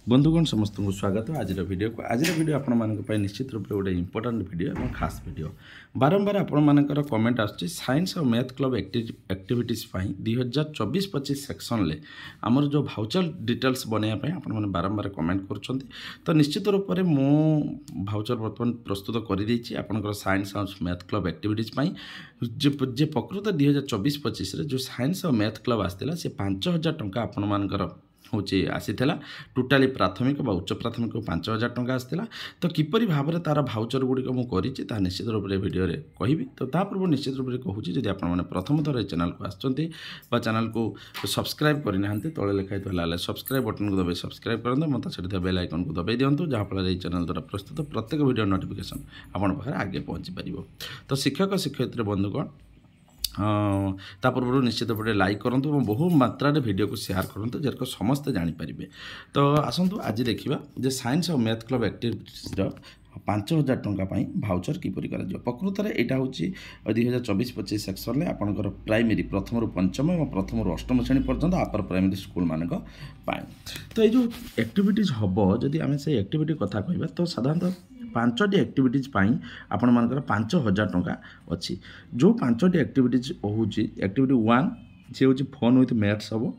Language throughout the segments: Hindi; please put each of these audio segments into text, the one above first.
बंधुगण समस्त को स्वागत आज वीडियो आपण मानक निश्चित रूप से गोटे इंपोर्टाट वीडियो और खास वीडियो बारंबार आपण मानकर कमेंट आसुछि साइंस और मैथ क्लब एक्टिविटीज 2024-25 सेक्शन ले आमर जो भाउचर डिटेल्स बनवाई आपण मैंने बारंबार कमेंट कर तो निश्चित रूप से मु भाउचर बर्तमान प्रस्तुत कर आपंकर साइंस और मैथ क्लब एक्टिविटीज जे प्रकृत 2024-25 जो साइंस और मैथ क्लब आसाला से 5,000 टंका आपण मानकर हूँ आसीला टोटाली प्राथमिक उच्च प्राथमिक 5,000 टंका आसाला तो किपरि भाव में तार भाउचर गुड़िक मुझे निश्चित रूप से वीडियो कहि तो पूर्व निश्चित रूप से कहूँ जब आपने प्रथम थर चैनल को आसछन्ति चैनल को सब्सक्राइब करना तले लिखाई तो सब्सक्राइब बटन को दबाई सब्सक्राइब करें मत से बेल आइकन को दबाई दिंतु जहाँफल चैनल द्वारा प्रस्तुत प्रत्येक वीडियो नोटिफिकेशन आपण पाखे आगे पहुँची पार तो शिक्षक शिक्षयित्री बंधुगण पूर्व निश्चित भाव लाइक करूँ और बहु मात्रा वीडियो को शेयर करूँ जर समस्ते जापर तो आसतु आज देखा जे साइंस और मैथ क्लब एक्टिविटीज 5,000 टंका भाउचर किपरि कर प्रकृत में यहाँ हूँ 2024-25 सेक्शन में आपंकर प्राइमरी प्रथम रु पंचम और प्रथम रु अष्टम श्रेणी पर्यंत अपर प्राइमरी स्कूल मानक तो ये जो एक्टिविटीज हम जदि आम से एक्टिविटी कथा कहवा तो साधारणतः 5टी एक्टिविटीज आपण मानकर 5,000 टंका अच्छी जो 5टी एक्टिविटीज हूँ एक्टिविटी 1 सी हूँ फन विथ मैथ्स हम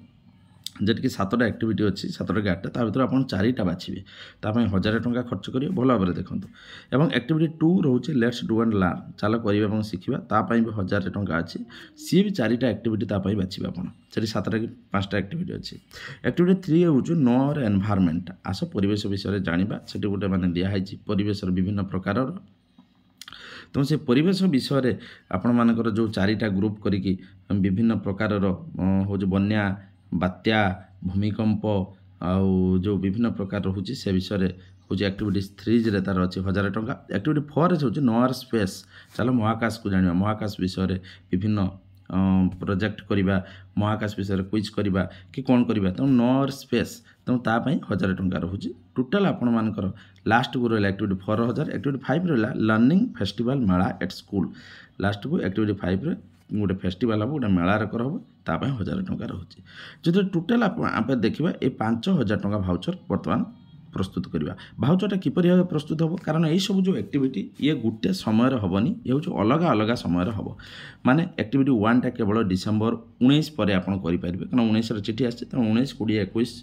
जेटिकी 7टा एक्टिविटी अच्छी 7टा 8टा ता भर आप 4टा बाछे ताप 1,000 टंका खर्च करेंगे भल भाव में देखो और एक्टिविटी 2 रोचे लेट्स डू एंड लर्न चल कर शिखा तापाई भी 1,000 टंका अच्छी सी भी 4टा एक्टिविटी तापाई बाछे आप 7टा कि 5टा एक्टिविटी अच्छी एक्टिविटी 3 हूँ नो और एनवायरनमेंट आस परिवेश विषय जाना से गोटे मैंने दिखाई परिवेश विभिन्न प्रकार तो से परिवेश विषय आपण मानकर जो 4टा ग्रुप करी विभिन्न प्रकार हूँ बन्या बात्या भूमिकंप आउ जो विभिन्न प्रकार रोचे से विषय हूँ एक्टिविटीज 3 तार अच्छी 1,000 टंका एक्टिविटी 4 हूँ नो आर स्पेस चलो महाकाश को जाना महाकाश विषय विभिन्न प्रोजेक्ट करवा महाकाश विषय क्विज करवा कि कौन करवा तो नो आर स्पेस तो तापाई 1,000 टंका रोचे टोटाल आपण मानकर लास्ट को रहा एक्टिविटी 4,000 एक्टिविटी 5 रहा learning festival Mela at school last को एक्टिविटी 5 रे गोटे फेस्टिवल हम गोटे मेलार करब तापाई 1,000 टंका रोचे जो टोटाल आप देखा ये 5,000 टंका भाउचर बर्तमान प्रस्तुत करवा भाउचरटा किपरि भाव प्रस्तुत हम कारण यही सब जो एक्टिविटी ये गोटे समय हेनी ये हूँ अलग अलग समय हम माने एक्टिविटी 1 टा केवल डिसेम्बर 19 पर आप करेंगे कारण 19 चिठी आसी तो 19 20 21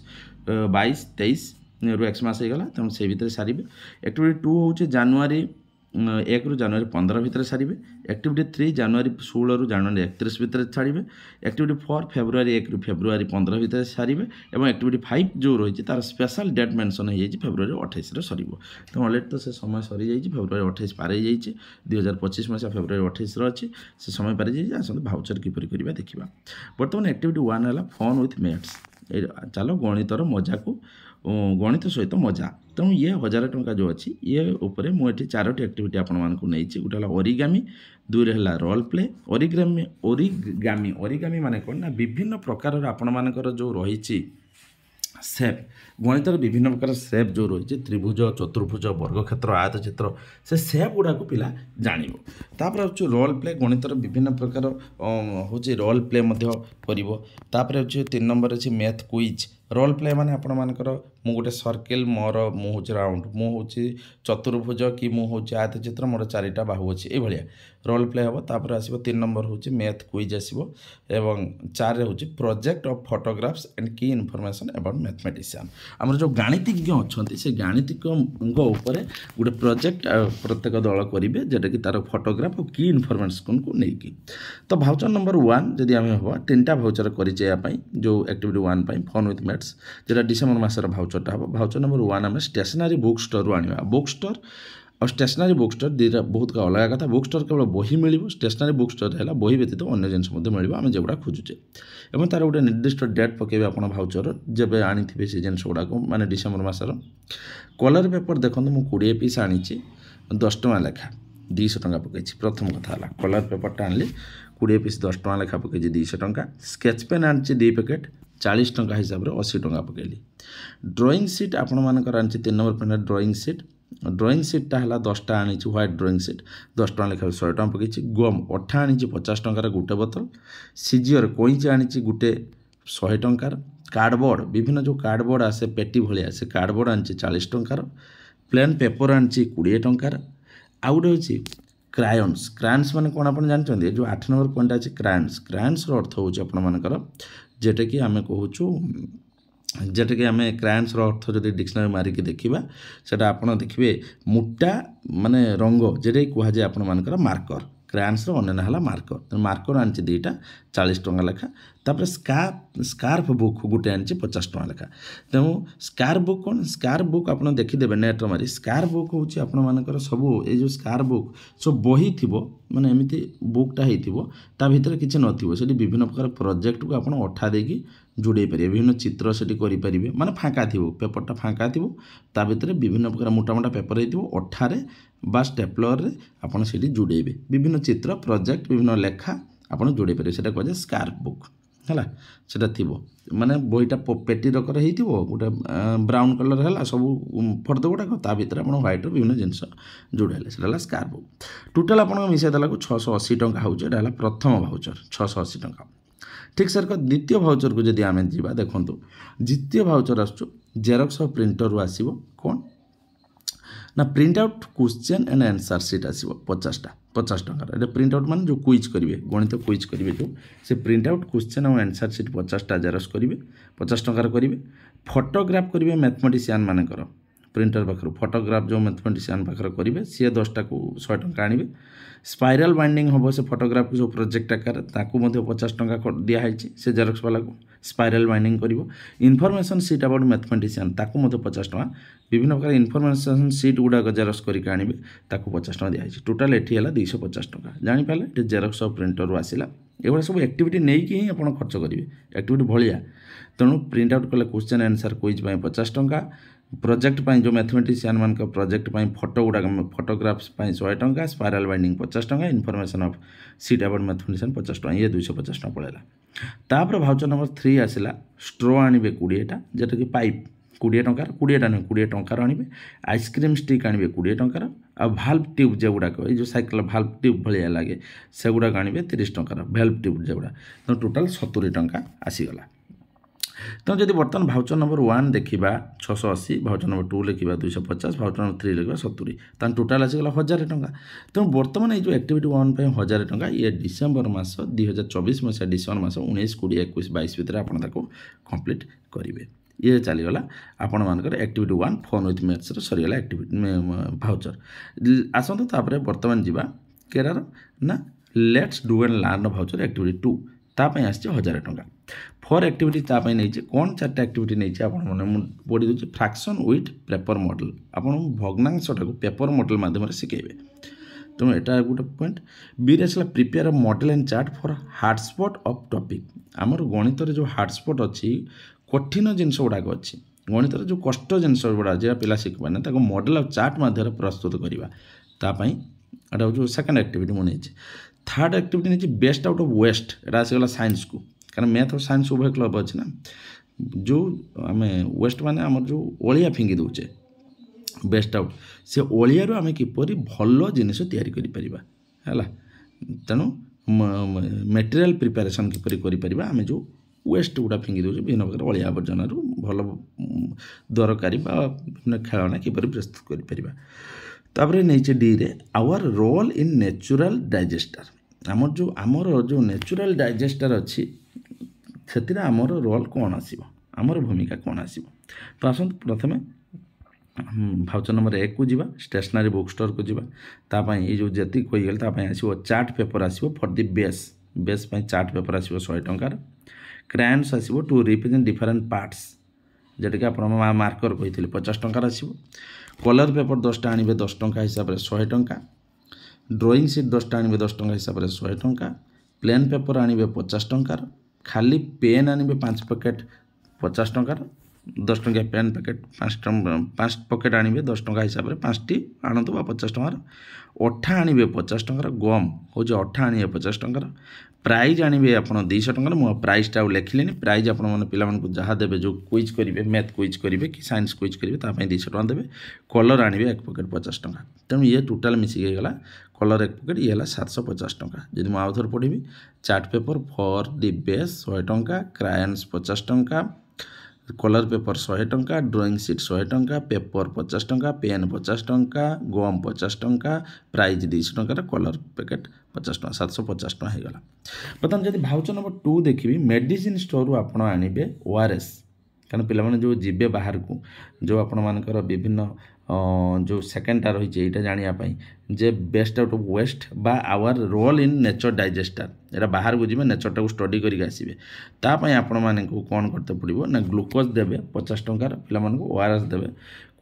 22 23 रु एक मास होगा तेणु से भितर सारे एक्टिविटी 2 हूँ जानुआरी 1 रु जानुआरी 15 भितर सारे एक्टिविटी 3 जानुआरी 16 रु जानुआरी 31 भितर छाड़े एक्टिविटी 4 फेब्रुआरी 1 रु फेब्रुआरी 15 भितर सारे और एक्टिविटी 5 जो रही तार स्पेशल डेट मेंशन हो फेब्रुआरी 28 सर तो अलरेडी तो से समय सरी जाइए फेब्रुआरी 28 पार हो जाइए 2025 मसीहा फेब्रुआरी 28 अच्छी से समय पार जाइए आसते भाउचर किपरि करवा देखा बर्तमान एक्टिविटी 1 है फन विथ मैथ्स चलो गणितर मजा को गणित सहित मजा तेणु ये 1,000 टंका जो अच्छी ये उपरे मुझे 4टी एक्टिविटी आपण मानक नहीं गोटे ओरिगामी 2 है रोल प्ले ओरिगामी माने कौन ना विभिन्न प्रकार आपण मानकर जो रही सेप गणितर विभिन्न प्रकार सेप जो रही त्रिभुज चतुर्भुज वर्गक्षेत्र आयत क्षेत्र से सेप गुड़ा को पिला जानिबो तापर हूँ रोल प्ले गणितर विभिन्न प्रकार हूँ रोल प्ले कर 3 नंबर अच्छी मैथ क्विज रोल प्ले माने आपण मानकर मु गोटे सर्किल मोर मु हूँ राउंड मु हूँ चतुर्भुज कि मु हूँ आयत चित्र मोर 4टा बाहु अच्छी ये भाया रोल प्ले हम तापर आसो 3 नंबर हूँ मैथ क्विज आसो एवं 4 हूँ प्रोजेक्ट ऑफ फोटोग्राफ्स एंड की इनफॉरमेशन अबाउट मैथमेटिशियन आमर जो गणितज्ञ अच्छा से गणितज्ञ उपर गोटे प्रोजेक्ट प्रत्येक दल करेंगे जोटा कि तार फोटोग्राफ और की इनफॉरमेशन को लेकिन तो भाउचर नंबर 1 जदि आम हम 3टा भाउचर कर जो एक्टिविटी 1 फन विथ मैथ्स जोटा डिसेम्बर मसर भाउचरटा हम भाउचर नंबर 1 आम स्टेशनरी बुक स्टोर आने बुक स्टोर और स्टेशनरी बुक स्टोर दुईटा बहुत अलग कथा बुक स्टोर केवल बही मिल स्टेशनरी बुक स्टोर है बही व्यतीत अन्य जिन मिल आम जोड़ा खोजुचे और तार गोटे निर्दिष्ट डेट पकेबे आप भाउचर जब आनी से जिन गुड़ाक माने डिसेम्बर मसर कलर पेपर देखो मुझे 20 पीस आनी 10 टଙ୍କା लेखा 200 टଙ୍କା पकई प्रथम कथा है कलर पेपरटा आनी 20 पीस 10 टଙ୍କା लेखा पकई 200 टଙ୍କା स्केच पेन आनी 2 पैकेट 40 टଙ୍କା हिसाब से 80 टଙ୍କା पकईली ड्रॉइंग सीट आपण मानकर आनी 3 नंबर पेन ड्रॉइंग सीटा है 10टा आनी व्हाइट ड्रॉइंग सीट 10 टଙ୍କା लेखा 100 टଙ୍କା पकई गम अठा आनी 50 टଙ୍କାର गोटे बोतल सीजियर कईच आनी गोटे 100 टଙ୍କାର कार्डबोर्ड विभिन्न जो कार्डबोर्ड आसे पेटी भाया से कार्डबोर्ड आनी 40 टंकार प्लेन पेपर आनी 20 टंकार आउ गोटे हूँ क्रायन्स क्रायन्स माने कौन आप जानते जो 8 नंबर पॉइंट अच्छे क्रायन्स क्रायन्स अर्थ हूँ आपर जेटा कि आम कहूँ जेटा कि आम क्रायन्स अर्थ जो डिक्शनरी मारिकी देखा सेटा आप देखिए मोटा माने रंग जेटा कहुए आपण मार्कर क्रायन्स अन्य ना है मार्कर मार्कर आनी 2टा 40 टंका लेखा तापर स्कार्फ बुक गोटे आनी 50 टंका लेखा तेणु स्कार्फ बुक कौन स्कार्फ बुक आप देखीदे नेट मारी स्कार्फ बुक हूँ आपर सब ये स्कार्फ बुक सब बही थी माने एमती बुकटा होता भितर किसी नथिबो सेठी विभिन्न प्रकार प्रोजेक्ट को आप अठा देकी जोड़े पारे विभिन्न चित्र से करें माने फाँका थी पेपरटा फाँका थी ता भितर विभिन्न प्रकार मोटा मोटा पेपर हो अठारे बा स्टेपलर रे आपन सेठी जोड़ेबे विभिन्न चित्र प्रोजेक्ट विभिन्न लेखा आपन जोड़े पारे सेटा कहे स्कार्फ बुक है सेटा थी माने बहीटा पेटी रकर हो गोटे ब्राउन कलर है सब फर्द गुड़ाक ता भर आप व्हाइट विभिन्न जिनस जोड़े से स्कार्फ बुक टोटाल आप मिसाई देला 680 टंका हो प्रथम भाउचर 680 टंका ठीक सर द्वितीय भाउचर को जब आम जा देखो द्वितीय भाउचर आसो जेरक्स और प्रिंटर आसो कौन ना print out question and answer sheet आसो 50 टंकार प्रिंट आउट मान जो क्विज करेंगे गणित क्विज करेंगे जो से प्रिंट आउट क्वेश्चन और आंसर सीट 50टा जेरक्स करेंगे 50 टंकार करेंगे फोटोग्राफ करेंगे मैथमेटिशियन मानकर प्रिंटर पाखर फोटोग्राफ जो मैथमेटिशियन पाखर करेंगे सी 10टा को 100 टंका आने स्पाइराल बाइंडिंग हम से फोटोग्राफ जो प्रोजेक्ट आकार ताकू 50 टंका दिखाई से जेरक्स वाला को स्पाइराल बाइंडिंग कर इनफॉरमेशन सीट अबाउट मैथमेटिशियन ताकू 50 टंका विभिन्न प्रकार इनफॉरमेशन सीट गुड़ाक जेरक्स करके आने ताकू 50 टंका दिखाई टोटाल ये 250 टंका जानीपारे ये जेरक्स और प्रिंटर आसला एगुड़ा सब एक्टिविटी नहीं कि ही आप खर्च करेंगे एक्टिविटी भाया तेणु प्रिंट आउट कले क्वेश्चन आंसर क्विज 50 टंका प्रोजेक्ट जो मैथमेटिशियन मान प्रोजेक्ट फोटो गुड़ाक फोटोग्राफ्स 100 टंका स्पाइराल बाइंडिंग 50 टंका information of seat about mathematician 50 टंका ये 250 टंका पड़ेगा तापर भाउचर नंबर 3 आसला स्ट्रो आनिबे 20टा जेटा कि पाइप 20 टंकार 20टा नहीं 20 टंकार आनिबे आइसक्रीम स्टिक आनिबे 20 टंकार आ भाल्व ट्यूब जो गुड़ाक ये साइकेल भाल्व ट्यूब भाया लगे से गुड़ाक आनिबे 30 टंकार भाल्व ट्यूब जो गुड़ा तो टोटाल 70 टंका आसीगला तो जब बर्तमान भाउचर नंबर 1 देखा 680 भाउचर नंबर 2 लिखा 250 भाउचर नंबर 3 लिखा 70 तो टोटाल आसीगला 1000 टंका तेणु बर्तमान ये जो एक्टिविटी 1 पे 1000 टंका ये डिसेम्बर मास 2024 मसीहा डिसेम्बर मास 19 20 21 22 भितर आपको कंप्लीट करेंगे ये चलीगला आपण मानकर एक्टिविटी 1 फोन विथ मैथ्स सरीगला एक्टिविटी भाउचर आसतु तापर बर्तमान जावा केरार ना let's do and learn voucher activity 2 तापाई आसी 1000 टंका फोर एक्टिविटी तापाई नहीं कौन 4टा एक्टिविटी नहीं आपने पढ़ी दूसरे फ्रैक्शन विथ पेपर मॉडल आपन भग्नांशटा को पेपर मॉडल माध्यम शिखेबे तेणु यहाँ गोटे पॉइंट बी आसला prepare a model and chart for hard spot of topic आमर गणित जो हार्डस्पॉट अच्छी कठिन जिनस गुड़ाक अच्छी गणित जो कष्ट जिनस गुड़ा जो पिला शिखपारे मॉडल और चार्ट माध्यम प्रस्तुत करवा यहाँ जो सेकेंड एक्टिविटी मुझे थर्ड एक्टिविटी नहीं बेस्ट आउट ऑफ वेस्ट यहाँ आसगला साइंस को कारण मैथ और साइंस उभय क्लब अच्छे ना जो आम वेस्ट माने आम जो ओलिया फिंगी दौचे बेस्ट आउट से ओलियारू आम किपर भल जिनिस तैयारी करा तेणु मटेरियल प्रिपेरेसन किपर आम जो वेस्ट गुड़ा फिंगी दौचे विभिन्न प्रकार अलिया आवर्जन भल दरकारी विभिन्न खेलना किपर प्रस्तुत कर नहीं डी रे our role in natural disaster आमर जो नेचुरल डाइजेस्टर अच्छी से आमर रोल कौन आसो आमर भूमिका कौन आसो तो आसत प्रथम भाउचर नंबर 1 को जीवा स्टेशनरी बुक स्टोर को जीवा तापाई ये जो जी कहीगले आसो चार्ट पेपर आसो for the base chart paper आसो 100 टंकार क्रायन्स आसो टू रिप्रेजेंट डिफरेंट पार्ट्स जोटा कि आप मार्कर कही 50 टंकार आसो कलर पेपर 10टा आनिबे 10 टंका हिसाब से 100 टंका ड्रॉइंग सीट 10टा आनिबे 10 टंका हिसाब से 100 टंका प्लेन पेपर आनिबे 50 टंकार खाली पेन आनिबे 5 पैकेट 50 टंकार 10 टंका पेन पैकेट 5 पैकेट आनिबे 10 टंका हिसाब से 5टी आणतु 50 टंकार अठा आनिबे 50 टंकार गम हो अठा आनिबे 50 टंकार प्राइज आनिबे आप 200 टंकार मो प्राइजटा लिखिले प्राइज आप पे जहाँ देवे जो क्विज करेंगे मैथ क्विज करेंगे कि साइंस क्विज करेंगे 200 टंका देवे कलर आनिबे 1 पैकेट 50 टंका तेणु ये टोटाल मिसिक गला कलर 1 पैकेट ये 750 टंका जब मुझे आउथर पढ़ी chart paper for the base 100 टंका क्रायन्स 50 टंका कलर पेपर 100 टंका, ड्रॉइंग सीट 100 टंका, पेपर 50 टंका, पेन 50 टंका, गम 50 टंका, प्राइज 200 टंकार, कलर पैकेट 50 टंका, 750 टंका होगा। बर्तमान जब भाउचर नंबर 2 देखिए मेडिसिन स्टोर आपण आनिबे ओआरएस, कारण पिलाने जो जीवे बाहर को जो आपण मानकर विभिन्न जो सेकेंडटा रही है जानापी जे बेस्ट आउट ऑफ वेस्ट बा our role in nature disaster एटा बाहर को जी नेचरटा को स्टडी करके आसवे तापाई आपण माने कौन करते पड़ो ना ग्लुकोज देवे 50 टंकार पिला ओआरएस देवे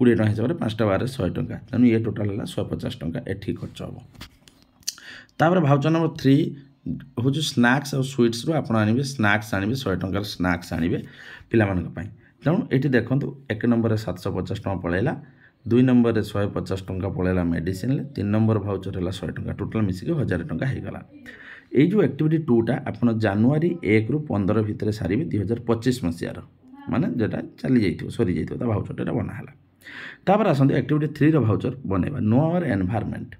20 टंका हिसाब से 5टा ओआरएस 100 टंका तेणु ये टोटाल है 150 टंका एठी खर्च हम। तापर भाउचर नंबर 3 हूँ स्नाक्स और स्वीट्स रू आप आने स्नाक्स आने 100 टंकार स्नाक्स आने पाई तेणु ये देखो 1 नंबर 750 टंका पलैला, 2 नंबर 150 टंका पलैला मेडिसिन, 3 नंबर भाउचर है 100 टंका टोटाल मिसिक 1000 टंका होगला। ये जो एक्टिविटी 2टा आप जनवरी 1 ରୁ 15 भितर सारे 2025 मसीहार माने जेटा चली जाइए सरी जाइए भाउचर बनाला। तापर आसते एक्टिविटी 3 भाउचर बनवा नो आवर एनवायरनमेंट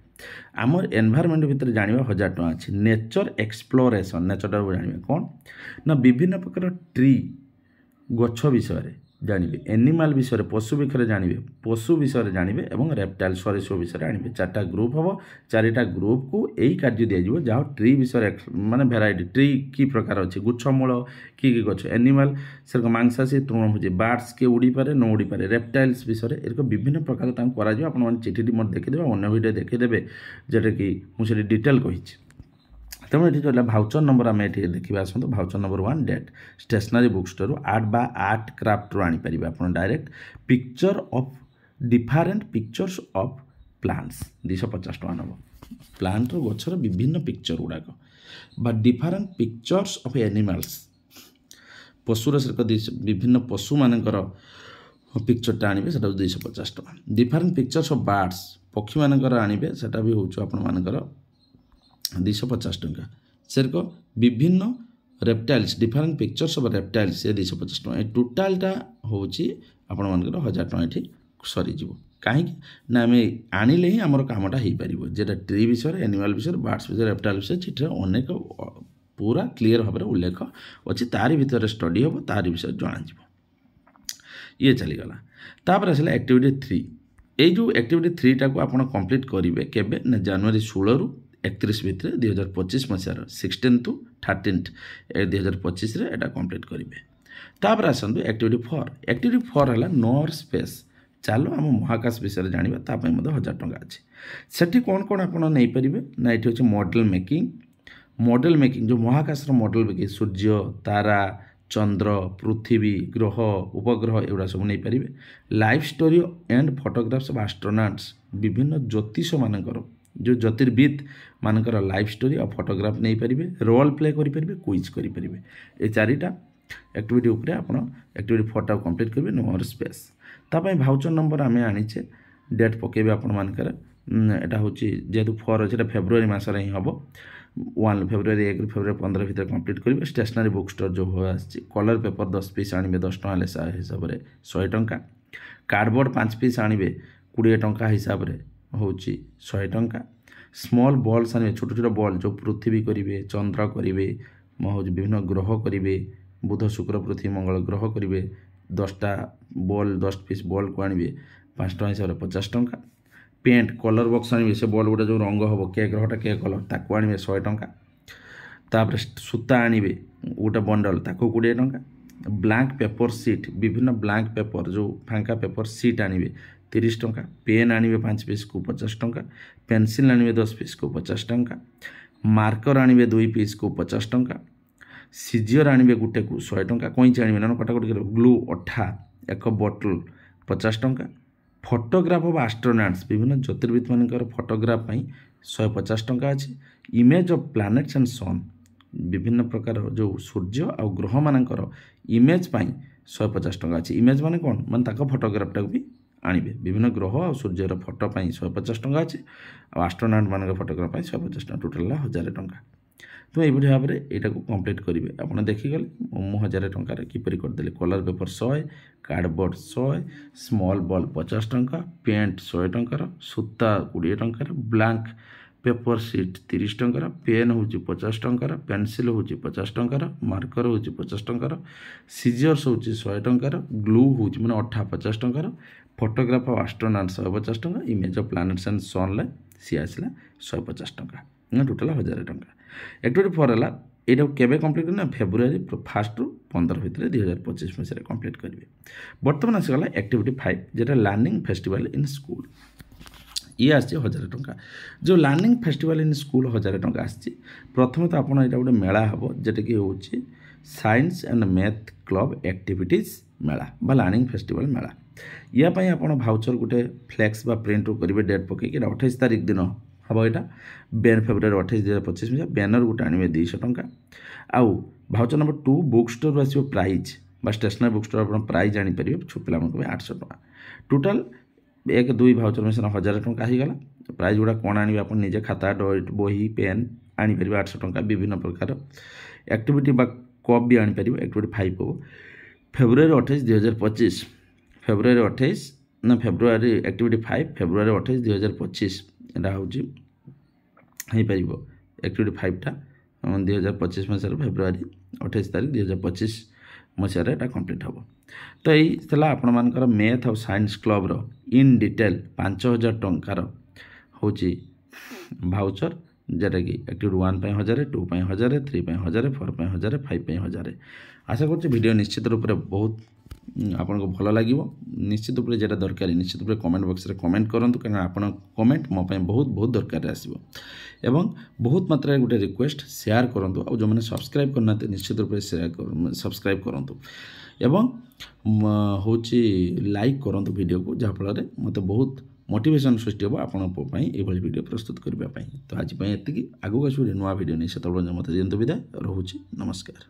आमर एनवायरनमेंट भितर जाना 1000 टंका अच्छी। नेचर एक्सप्लोरेशन नेचरटा जाना कौन ना विभिन्न प्रकार ट्री गछ विषय जानवे, एनिमाल विषय पशु विषय जानवे, पशु विषय जानवे और रेप्टाइल सरीसृप विषय आणवे। 4टा ग्रुप हम 4टा ग्रुप को यही कार्य दिज्व जहाँ ट्री विषय माने भेराइटी ट्री की प्रकार अच्छे गुच्छमूल कि गछ एनिमाल से मांसाशी तृणभोजी बार्ड्स के उड़ी पारे न उड़ी पारे रेप्टाइल्स विषय एक विभिन्न प्रकार आप चिठी देखीदे अन्य भिडियो देखीदे जोटा कि मुझे डिटेल कही। तेणु ये चलना भाउचर नंबर आम ये देखा आसतु voucher number 1 date stationery book store art बा आर्ट क्राफ्ट रू आनीपर आप direct picture of different pictures of plants 250 टंका नब प्लांट गचर विभिन्न पिक्चर गुड़ाक बा डिफरेंट पिक्चर्स ऑफ एनिमल्स पशुर विभिन्न पशु मानकर पिक्चरटा आने से 250 टंका। डिफरेंट पिक्चर्स ऑफ बर्ड्स पक्षी मानकर आने से भी हूँ आपंकर 250 टंका। सेरक विभिन्न reptiles different pictures of reptiles ये 250 टंका। टोटालटा हूँ आपण मानकर 1000 टंका ये सरीज कहीं ना आम आनिले ही आमर कामटा हो पार जेटा ट्री विषय एनिमल विषय बर्ड्स विषय रेप्टाइल विषय चिठी अनेक पूरा क्लीयर भाव में उल्लेख अच्छी तारी भितर स्टडी हम तारी विषय जना ये चलीगला। तापर आसला एक्टिविटी 3 ये जो एक्टिविटी 3 टाक आप कंप्लीट करेंगे केबे ना जनवरी 16 ରୁ 31 भितर 2025 मसीहार 16 to 13 2025 एटा कंप्लीट करेंगे। तापर आसतु एक्टिविटी 4 है नोर स्पेस चलो आम महाकाश विषय जाना तापाई 1000 टंका अच्छे। सेठी कौन कौन आप नहीं पारे ना ये हूँ मॉडल मेकिंग जो महाकाश मॉडल मेकिंग सूर्य तारा चंद्र पृथ्वी ग्रह उपग्रह एगुड़ा सब नहीं पारे। Life story and photographs of astronauts विभिन्न ज्योतिष मानकर जो ज्योतिर्विद मानकर लाइफ स्टोरी और फोटोग्राफ नहीं पारे। रोल प्ले करेंगे क्विज करेंगे ये 4टा एक्टिविटी उपरे आप एक्टिविटी 4 टा कंप्लीट करेंगे नोर स्पेस। तापाई भाउचर नंबर आम आनीचे डेट पकेबे आपण मानकर एटा हूँ जेहेतु 4 अच्छे फेब्रुआरी मसर ही हम 1 फेब्रुआरी 1 ରୁ फेब्रुआरी 15 भितर कंप्लीट करेंगे। स्टेशनरी बुक स्टोर जो हो कलर पेपर 10 पीस आने 10 टंका हिसाब से 100 टंका। कार्डबोर्ड 5 पीस आने 20 टंका हिसाब से हूँ 100 टंका। स्मॉल बॉल्स आने छोट छोट बॉल जो पृथ्वी करेंगे चंद्र करेंगे हूँ विभिन्न ग्रह करेंगे बुध शुक्र पृथ्वी मंगल ग्रह करेंगे 10टा बॉल 10 पीस बॉल को आने 5 टंका हिसाब से 50 टंका। पेंट कलर बॉक्स आने से बॉल गुड़ा जो रंग हम के ग्रहटा के कलर ताको आने 100 टंका। तापर सूता आने गोटे बंडल ताको 20 टंका। ब्लैंक पेपर सीट विभिन्न ब्लैंक पेपर जो फांका पेपर सीट आने 30 टंका। पेन आने 5 पीस को 50 टंका। पेंसिल आने 10 पीस को 50 टंका। मार्कर आने 2 पीस को 50 टंका। सीजर आने गोटे को 100 टंका। कईच आने ना कटाकटी ग्लू अठा एक बोतल 50 टंका। फोटोग्राफ ऑफ एस्ट्रोनॉट्स विभिन्न ज्योतिर्विद मानकर फोटोग्राफ 150 टंका अच्छे। इमेज ऑफ प्लैनेट्स एंड सन विभिन्न प्रकार जो सूर्य और ग्रह मानकर इमेज 150 टंका अच्छे। इमेज माने कौन माने फोटोग्राफटा भी आनिबे विभिन्न ग्रह और सूर्यर फोटो 150 टंका अच्छे और एस्ट्रोनॉट मान फोटोग्राफ 150 टंका टोटाल 1000 टंका। तो ये भाव में यहाँ को कंप्लीट करेंगे आप देखीगले मु 1000 टंकार किपरि करदे। Colour paper 100 cardboard 100 small ball 50 टंका पेंट 100 टंकार सूता 20 टंकार ब्लैंक पेपर सीट 30 टंकार पेन हूँ 50 टंकार पेनसिल हूँ 50 टंकार मार्कर हूँ 50 टंकार सीजर्स हूँ 100 टंकार ग्लू हूँ मैंने अठा 50 टंकार फोटोग्राफ ऑफ एस्ट्रोनॉट 150 टंका image of planets and sunlight सी आसला 150 टंका टोटाल 1000 टंका एक्टिविटी 4 है यहाँ केवे कम्प्लीट करना फेब्रुआरी 1 रु 15 भितर 2025 मसीह कम्प्लीट करेंगे बर्तमान आसगला एक्टिविटी 5 जेटा लर्निंग फेस्टिवल इन स्कूल ये आसी 1000 टंका जो लर्निंग फेस्टिवल इन स्कूल 1000 टंका आसी प्रथम तो आपड़ यहाँ गोटे मेला हम जेटा कि हूँ science and math club activities मेला बा लर्निंग फेस्टिवल मेला या आप भाउचर गोटे फ्लेक्स बा प्रिंट करेंगे डेट पकईकि 28 तारिख दिन हम यहाँ फेब्रुआरी 28 2025 मसीहा बैनर गोटे आने 200 टंका आउ भाउचर नंबर 2 बुक स्टोर आसो प्राइज बा स्टेशनरी बुक स्टोर आप प्राइज आनीपर छो पिला 800 टंका टोटाल 1-2 भाउचर मिशन 1000 टंका हो गला प्राइज गुड़ा कौन आने आप निजे खाता डट बही पेन आनीपर 800 टंका विभिन्न प्रकार एक्टिविटी बा कप भी आनीपर एक्टिविटी 5 हो फेब्रुआरी 28 2025 फेब्रुआरी 28 ना फेब्रुआरी एक्टिविटी 5 फेब्रुआरी 28 2025 यहाँ हूँ एक्टिविटी 5टा 2025 मसीह फेब्रुआरी 28 तारिख 2025 मसीह यहाँ कम्प्लीट हम तो यही आपण मानकर मैथ और साइंस क्लब रो इन डिटेल 5000 टंकार हूँ भाउचर जेटा कि एक्टिविटी 1 पे 1000 2 पे 1000 3 पे 1000 4 पे 1000 5 पे 1000 आशा कर वीडियो निश्चित रूप से बहुत आपन को भल लगे निश्चित रूप से जेटा दरकार निश्चित रूप से कमेंट बॉक्स में कमेंट करूँ कारण आपन कमेंट मो बहुत बहुत दरकार आसो एवं बहुत मात्रा गोटे रिक्वेस्ट शेयर करूँ और जो मैंने सब्सक्राइब करना निश्चित रूप से सब्सक्राइब करूँ एवं हूँ लाइक करूँ वीडियो को जहाँफल मत बहुत मोटिवेशन सृष्टि हम आपंपाई ये वीडियो प्रस्तुत करने तो आज एति आगू आस नुआ वीडियो नहीं से मत दिंतु विदाय रोचे नमस्कार।